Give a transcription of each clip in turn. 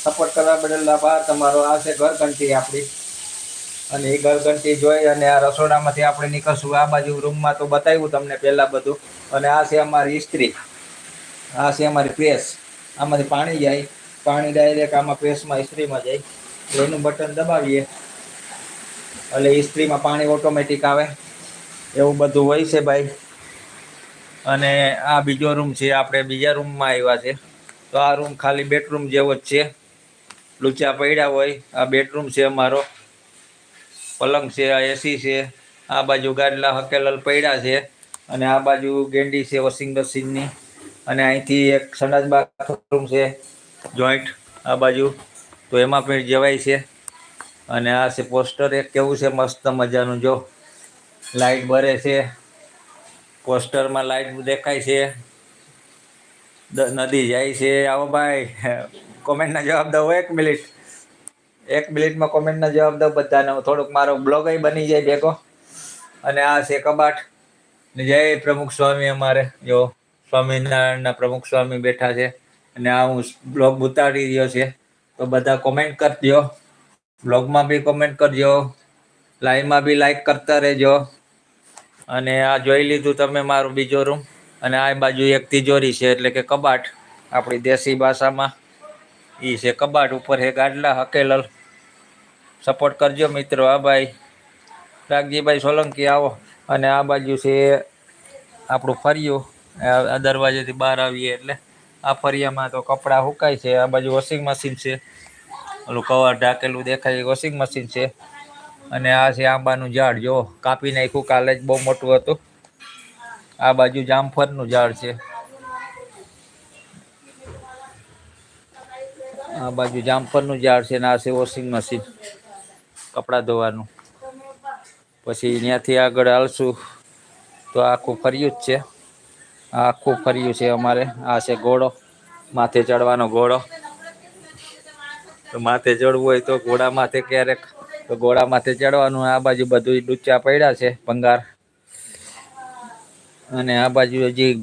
Support કરવા બદલ આભાર તમારો. આ છે ઘરઘંટી આપણી, અને એ ઘરઘંટી જોઈ અને આ રસોડામાંથી આપણે નીકળશું. આ બાજુ રૂમમાં તો બતાવ્યું તમને પહેલાં બધું. અને આ છે અમારી ઇસ્ત્રી, આ છે અમારી પ્રેસ. આમાંથી પાણી જાય, પાણી ડાયરેક્ટ આમાં પ્રેસમાં ઇસ્ત્રીમાં જાય. એનું બટન દબાવીએ એટલે ઇસ્ત્રીમાં પાણી ઓટોમેટિક આવે. એવું બધું હોય છે ભાઈ. અને આ બીજો રૂમ છે, આપણે બીજા રૂમમાં આવ્યા છે. તો આ રૂમ ખાલી બેડરૂમ જેવો જ છે, લૂચા પડ્યા હોય. આ બેડરૂમ છે અમારો, પલંગ છે, આ એસી છે. આ બાજુ ગાડલા હકેલલ પડ્યા છે, અને આ બાજુ ગેંડી છે વોશિંગ મશીનની. અને અહીંથી એક સંડાસ બાથરૂમ છે જોઈન્ટ આ બાજુ, તો એમાં પણ જવાય છે. અને આ છે પોસ્ટર એક કેવું છે મસ્ત મજાનું, જો લાઈટ બરે છે, પોસ્ટરમાં લાઈટ દેખાય છે, નદી જાય છે. આવો ભાઈ, કોમેન્ટના જવાબ દો. 1 મિનિટ, 1 મિનિટમાં કોમેન્ટના જવાબ દો બધાને. થોડુંક મારો બ્લોગ બની જાય ભેગો. અને આ છે કબાટ. જય પ્રમુખ સ્વામી. અમારે જો સ્વામિનારાયણના પ્રમુખ સ્વામી બેઠા છે. અને આ હું બ્લોગ ઉતારી રહ્યો છે, તો બધા કોમેન્ટ કરજો. બ્લોગમાં બી કોમેન્ટ કરજો, લાઈવમાં બી લાઈક કરતા રહેજો. અને આ જોઈ લીધું તમે મારું બીજો રૂમ. અને આ બાજુ એક તિજોરી છે, એટલે કે કબાટ આપણી દેશી ભાષામાં. એ છે કબાટ. ઉપર છે ગાડલા હકેલલ. સપોર્ટ કરજો મિત્રો. આ ભાઈ રાગજીભાઈ સોલંકી આવો. અને આ બાજુ છે આપણું ફરિયું. આ દરવાજેથી બહાર આવીએ એટલે આ ફરિયામાં તો કપડાં સુકાય છે. આ બાજુ વોશિંગ મશીન છે, ઓલું કવર ઢાંકેલું દેખાય વોશિંગ મશીન છે. અને આ છે આંબાનું ઝાડ, જો કાપી નાખ્યું કાલે જ, બહુ મોટું હતું. આ બાજુ જામફળનું ઝાડ છે. આ બાજુ જામફળનું ઝાડ છે. ને આ છે વોશિંગ મશીન, કપડાં ધોવાનું. પછી ત્યાંથી આગળ હાલશું તો આખું ફર્યું જ છે. આ આખું ફર્યું છે અમારે. આ છે ઘોડો, માથે ચડવાનો ઘોડો. તો માથે ચડવું હોય તો ઘોડા માથે ક્યારેક, તો ઘોડા માથે ચડવાનું. આ બાજુ બધું ડૂચા પડ્યા છે, ભંગાર. અને આ બાજુ હજી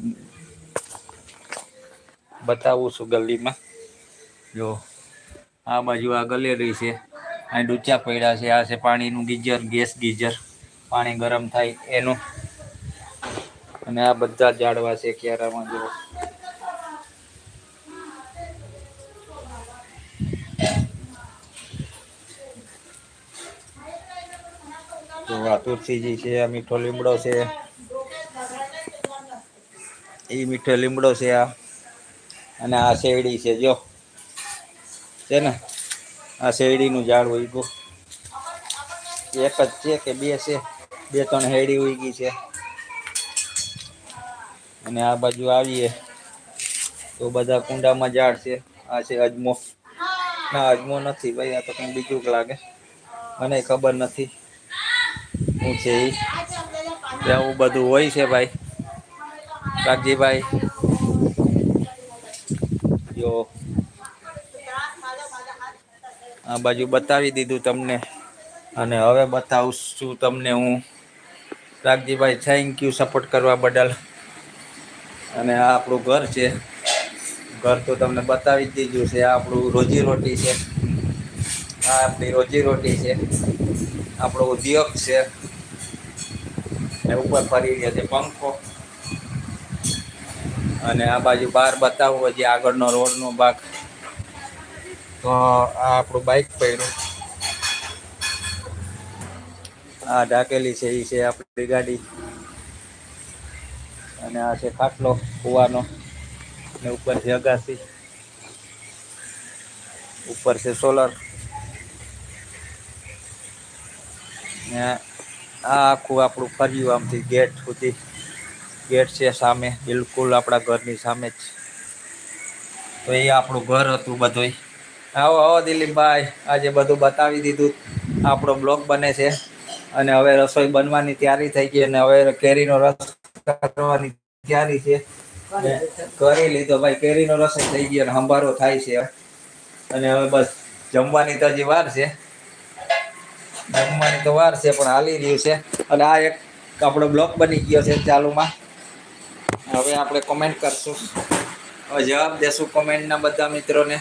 બતાવું છું ગલીમાં, જો આ બાજુ આ ગલેરી છે. અહીં ડૂચા પડ્યા છે. આ છે પાણીનું ગીઝર, ગેસ ગીઝર, પાણી ગરમ થાય એનું. અને આ બધા ઝાડવા છે ક્યારામાં, જો તો આ તુલસીજી છે, આ મીઠો લીમડો છે, એ મીઠો લીમડો છે આ. અને આ શેરડી છે, જો છે ને, આ શેરડીનું ઝાડ ઉગ્યું. એક જ છે કે બે છે? 2-3 શેરડી ઉગી છે. અને આ બાજુ આવીએ તો બધા કુંડામાં ઝાડ છે. આ છે અજમો. ના, અજમો નથી ભાઈ, આ તો કંઈ બીજું લાગે, મને ખબર નથી શું છે એ. આવું બધું હોય છે ભાઈ. રાગજીભાઈ જો આ બાજુ બતાવી દીધું તમને. અને હવે બતાવું છું તમને હું. રાગજીભાઈ થેન્ક યુ સપોર્ટ કરવા બદલ. અને આ આપણું ઘર છે. ઘર તો તમને બતાવી જ દીધું છે. આ આપણું રોજીરોટી છે. આ આપણી રોજીરોટી છે, આપણો ઉદ્યોગ છે. ઉપર ફરી રહ્યા છે પંખો. અને આ બાજુ બહાર બતાવું હજી આગળનો રોડનો ભાગ. તો આ આપણું બાઈક પડ્યું, આ ઢાકેલી છે, એ છે આપણી ગાડી. અને આ છે ખાટલો કૂવાનો. અને ઉપર છે અગાસી, ઉપર છે સોલર. ને આ આખું આપણું ફર્યું આમથી ગેટ સુધી. ગેટ છે સામે, બિલકુલ આપણા ઘરની સામે જ. તો એ આપણું ઘર હતું બધુંય. આવો આવો દિલીપભાઈ, આજે બધું બતાવી દીધું. આપણો બ્લોગ બને છે. અને હવે રસોઈ બનવાની તૈયારી થઈ ગઈ. અને હવે કેરીનો રસ કરવાની તૈયારી છે. કરી લીધો ભાઈ, કેરીનો રસ થઈ ગયો અને સંભારો થાય છે. અને હવે બસ જમવાની તો હજી વાર છે. જમવાની તો વાર છે, પણ હાલી રહ્યું છે. અને આ એક આપણો બ્લોગ બની ગયો છે ચાલુમાં. હવે આપણે કોમેન્ટ કરશું, હવે જવાબ દેશું કોમેન્ટના બધા મિત્રોને.